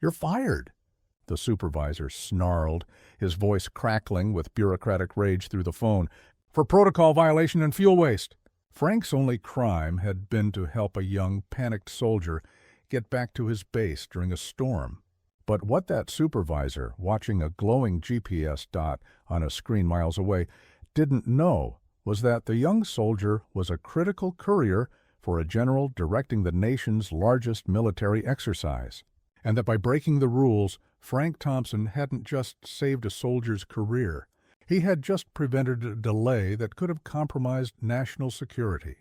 You're fired." The supervisor snarled, his voice crackling with bureaucratic rage through the phone. "For protocol violation and fuel waste." Frank's only crime had been to help a young, panicked soldier get back to his base during a storm. But what that supervisor, watching a glowing GPS dot on a screen miles away, didn't know was that the young soldier was a critical courier for a general directing the nation's largest military exercise, and that by breaking the rules, Frank Thompson hadn't just saved a soldier's career. He had just prevented a delay that could have compromised national security.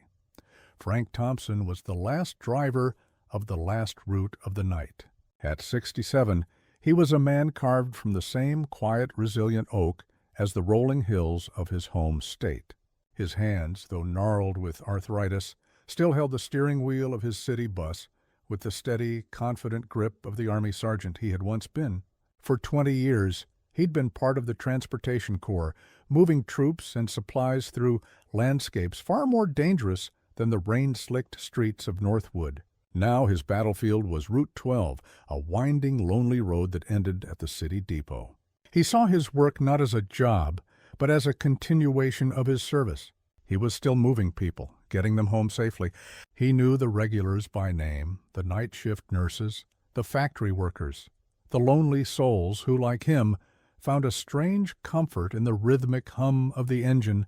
Frank Thompson was the last driver of the last route of the night. At 67, he was a man carved from the same quiet, resilient oak as the rolling hills of his home state. His hands, though gnarled with arthritis, still held the steering wheel of his city bus with the steady, confident grip of the Army sergeant he had once been. For 20 years, he'd been part of the Transportation Corps, moving troops and supplies through landscapes far more dangerous than the rain-slicked streets of Northwood. Now his battlefield was Route 12, a winding, lonely road that ended at the city depot. He saw his work not as a job, but as a continuation of his service. He was still moving people, getting them home safely. He knew the regulars by name, the night shift nurses, the factory workers, the lonely souls who, like him, found a strange comfort in the rhythmic hum of the engine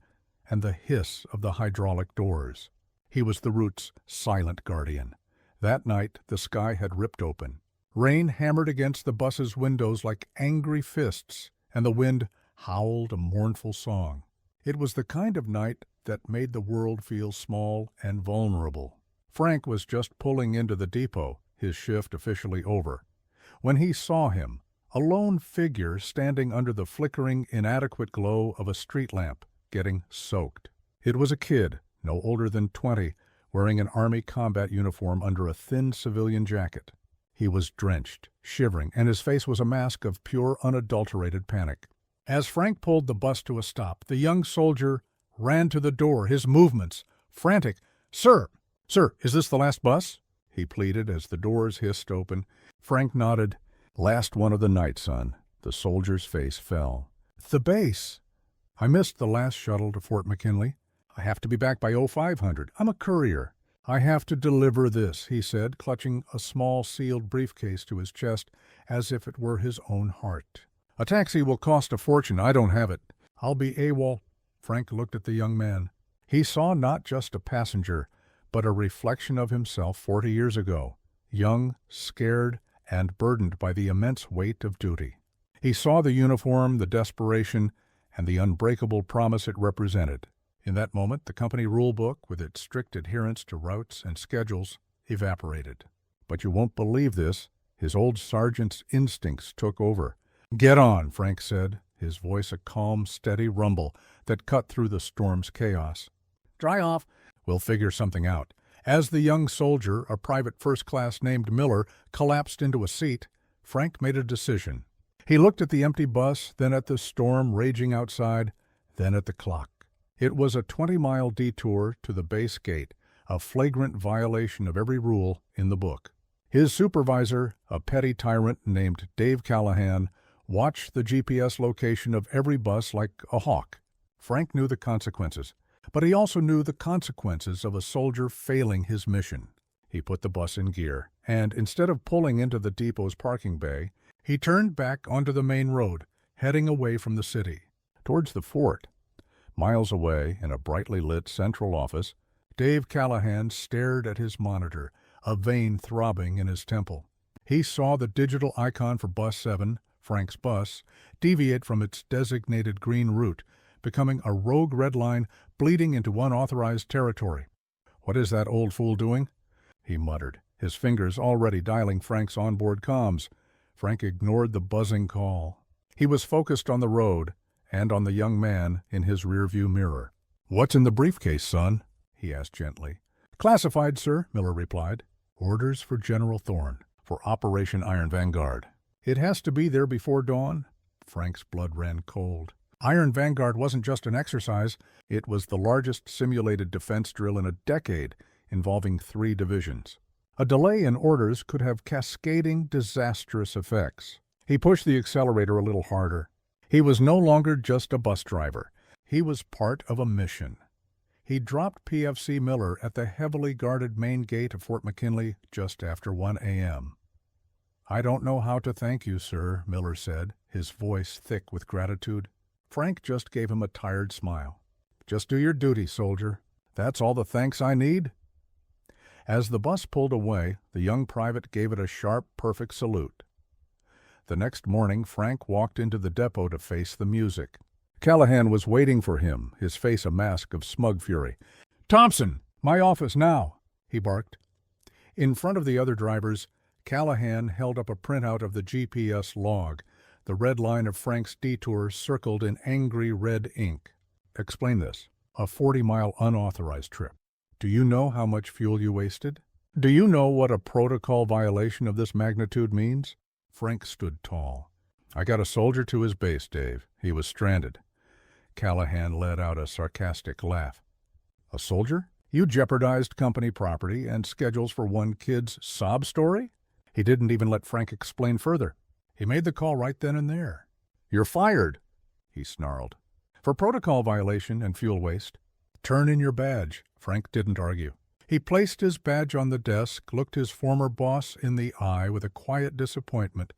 and the hiss of the hydraulic doors. He was the route's silent guardian. That night the sky had ripped open. Rain hammered against the bus's windows like angry fists, and the wind howled a mournful song. It was the kind of night that made the world feel small and vulnerable. Frank was just pulling into the depot, his shift officially over, when he saw him, a lone figure standing under the flickering, inadequate glow of a street lamp, getting soaked. It was a kid, no older than 20, wearing an Army combat uniform under a thin civilian jacket. He was drenched, shivering, and his face was a mask of pure, unadulterated panic. As Frank pulled the bus to a stop, the young soldier ran to the door, his movements frantic. Sir, is this the last bus?" he pleaded as the doors hissed open. Frank nodded. "Last one of the night, son." The soldier's face fell. "The base. I missed the last shuttle to Fort McKinley. I have to be back by 0500. I'm a courier. I have to deliver this," he said, clutching a small sealed briefcase to his chest as if it were his own heart. "A taxi will cost a fortune. I don't have it. I'll be AWOL." Frank looked at the young man. He saw not just a passenger, but a reflection of himself 40 years ago, young, scared, and burdened by the immense weight of duty. He saw the uniform, the desperation, and the unbreakable promise it represented. In that moment, the company rule book, with its strict adherence to routes and schedules, evaporated. But you won't believe this. His old sergeant's instincts took over. "Get on," Frank said, his voice a calm, steady rumble that cut through the storm's chaos. "Dry off. We'll figure something out." As the young soldier, a private first class named Miller, collapsed into a seat, Frank made a decision. He looked at the empty bus, then at the storm raging outside, then at the clock. It was a 20-mile detour to the base gate, a flagrant violation of every rule in the book. His supervisor, a petty tyrant named Dave Callahan, watched the GPS location of every bus like a hawk. Frank knew the consequences, but he also knew the consequences of a soldier failing his mission. He put the bus in gear, and instead of pulling into the depot's parking bay, he turned back onto the main road, heading away from the city, towards the fort. Miles away, in a brightly lit central office, Dave Callahan stared at his monitor, a vein throbbing in his temple. He saw the digital icon for Bus 7, Frank's bus, deviate from its designated green route, becoming a rogue red line bleeding into unauthorized territory. "What is that old fool doing?" he muttered, his fingers already dialing Frank's onboard comms. Frank ignored the buzzing call. He was focused on the road and on the young man in his rearview mirror. "What's in the briefcase, son?" he asked gently. "Classified, sir," Miller replied. "Orders for General Thorne, for Operation Iron Vanguard." "It has to be there before dawn?" Frank's blood ran cold. Iron Vanguard wasn't just an exercise. It was the largest simulated defense drill in a decade, involving 3 divisions. A delay in orders could have cascading, disastrous effects. He pushed the accelerator a little harder. He was no longer just a bus driver. He was part of a mission. He dropped PFC Miller at the heavily guarded main gate of Fort McKinley just after 1 a.m. "I don't know how to thank you, sir," Miller said, his voice thick with gratitude. Frank just gave him a tired smile. "Just do your duty, soldier. That's all the thanks I need." As the bus pulled away, the young private gave it a sharp, perfect salute. The next morning, Frank walked into the depot to face the music. Callahan was waiting for him, his face a mask of smug fury. "Thompson, my office now," he barked. In front of the other drivers, Callahan held up a printout of the GPS log, the red line of Frank's detour circled in angry red ink. "Explain this. A 40-mile unauthorized trip. Do you know how much fuel you wasted? Do you know what a protocol violation of this magnitude means?" Frank stood tall. "I got a soldier to his base, Dave. He was stranded." Callahan let out a sarcastic laugh. "A soldier? You jeopardized company property and schedules for one kid's sob story?" He didn't even let Frank explain further. He made the call right then and there. "You're fired," he snarled. "For protocol violation and fuel waste. Turn in your badge." Frank didn't argue. He placed his badge on the desk, looked his former boss in the eye with a quiet disappointment,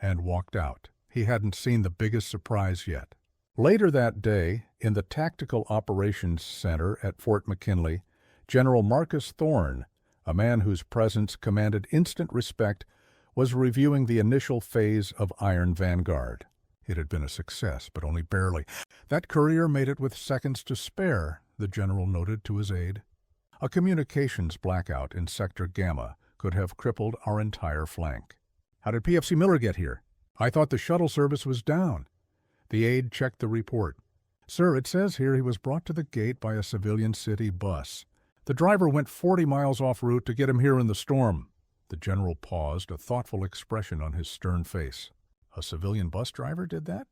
and walked out. He hadn't seen the biggest surprise yet. Later that day, in the Tactical Operations Center at Fort McKinley, General Marcus Thorne, a man whose presence commanded instant respect, was reviewing the initial phase of Iron Vanguard. It had been a success, but only barely. "That Courier made it with seconds to spare," the general noted to his aide. "A communications blackout in Sector Gamma could have crippled our entire flank." "How did PFC Miller get here? I thought the shuttle service was down." The aide checked the report. "Sir, it says here he was brought to the gate by a civilian city bus. The driver went 40 miles off route to get him here in the storm." The general paused, a thoughtful expression on his stern face. "A civilian bus driver did that?"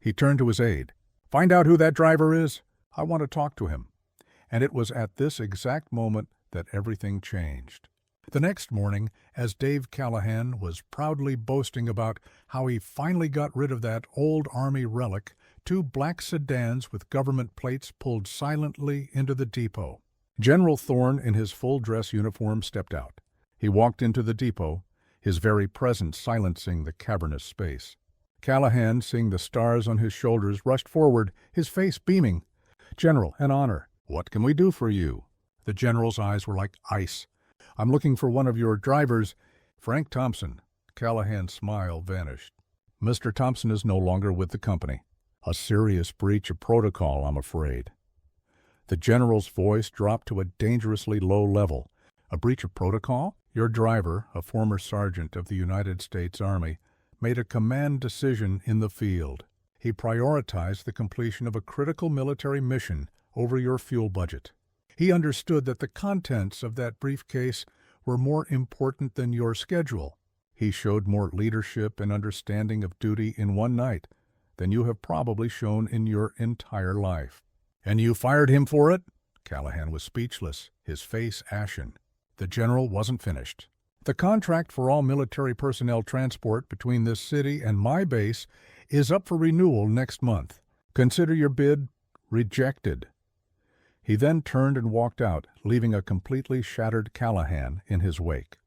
He turned to his aide. "Find out who that driver is. I want to talk to him." And it was at this exact moment that everything changed. The next morning, as Dave Callahan was proudly boasting about how he finally got rid of that old Army relic, 2 black sedans with government plates pulled silently into the depot. General Thorne, in his full-dress uniform, stepped out. He walked into the depot, his very presence silencing the cavernous space. Callahan, seeing the stars on his shoulders, rushed forward, his face beaming. "General, an honor. What can we do for you?" The general's eyes were like ice. "I'm looking for one of your drivers." "Frank Thompson." Callahan's smile vanished. "Mr. Thompson is no longer with the company. A serious breach of protocol, I'm afraid." The general's voice dropped to a dangerously low level. "A breach of protocol? Your driver, a former sergeant of the United States Army, made a command decision in the field. He prioritized the completion of a critical military mission over your fuel budget. He understood that the contents of that briefcase were more important than your schedule. He showed more leadership and understanding of duty in one night than you have probably shown in your entire life." "And you fired him for it?" Callahan was speechless, his face ashen. The general wasn't finished. "The contract for all military personnel transport between this city and my base is up for renewal next month. Consider your bid rejected." He then turned and walked out, leaving a completely shattered Callahan in his wake.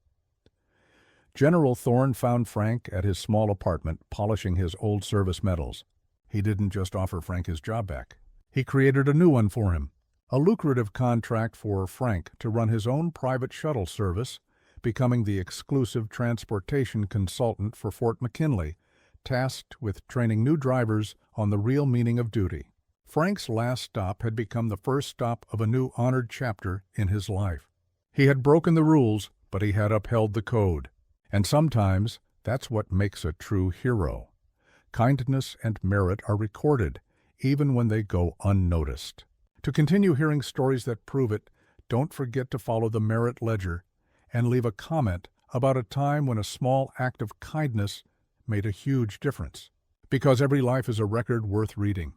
General Thorne found Frank at his small apartment, polishing his old service medals. He didn't just offer Frank his job back. He created a new one for him. A lucrative contract for Frank to run his own private shuttle service, becoming the exclusive transportation consultant for Fort McKinley, tasked with training new drivers on the real meaning of duty. Frank's last stop had become the first stop of a new honored chapter in his life. He had broken the rules, but he had upheld the code. And sometimes that's what makes a true hero. Kindness and merit are recorded, even when they go unnoticed. To continue hearing stories that prove it, don't forget to follow the Merit Ledger and leave a comment about a time when a small act of kindness made a huge difference. Because every life is a record worth reading.